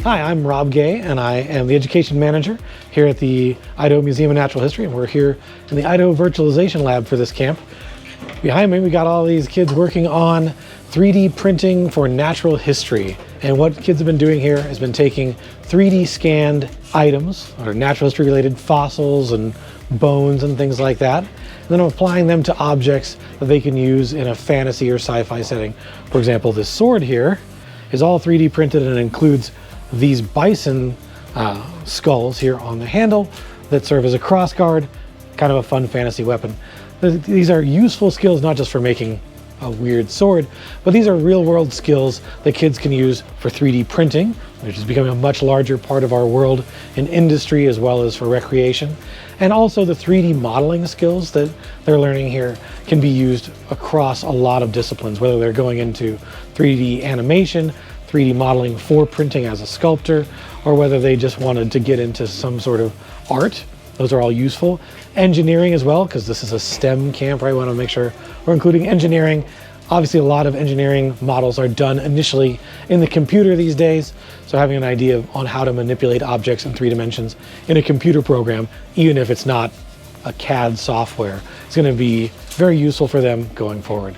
Hi, I'm Rob Gay, and I am the Education Manager here at the Idaho Museum of Natural History, and we're here in the Idaho Virtualization Lab for this camp. Behind me, we got all these kids working on 3D printing for natural history. And what kids have been doing here has been taking 3D scanned items, or natural history related fossils and bones and things like that, and then applying them to objects that they can use in a fantasy or sci-fi setting. For example, this sword here is all 3D printed and includes these bison skulls here on the handle that serve as a cross guard, kind of a fun fantasy weapon. These are useful skills not just for making a weird sword, but these are real world skills that kids can use for 3D printing, which is becoming a much larger part of our world in industry as well as for recreation. And also the 3D modeling skills that they're learning here can be used across a lot of disciplines, whether they're going into 3D animation, 3D modeling for printing as a sculptor, or whether they just wanted to get into some sort of art. Those are all useful. Engineering as well, because this is a STEM camp, right? We want to make sure we're including engineering. Obviously, a lot of engineering models are done initially in the computer these days, so having an idea on how to manipulate objects in 3 dimensions in a computer program, even if it's not a CAD software, is going to be very useful for them going forward.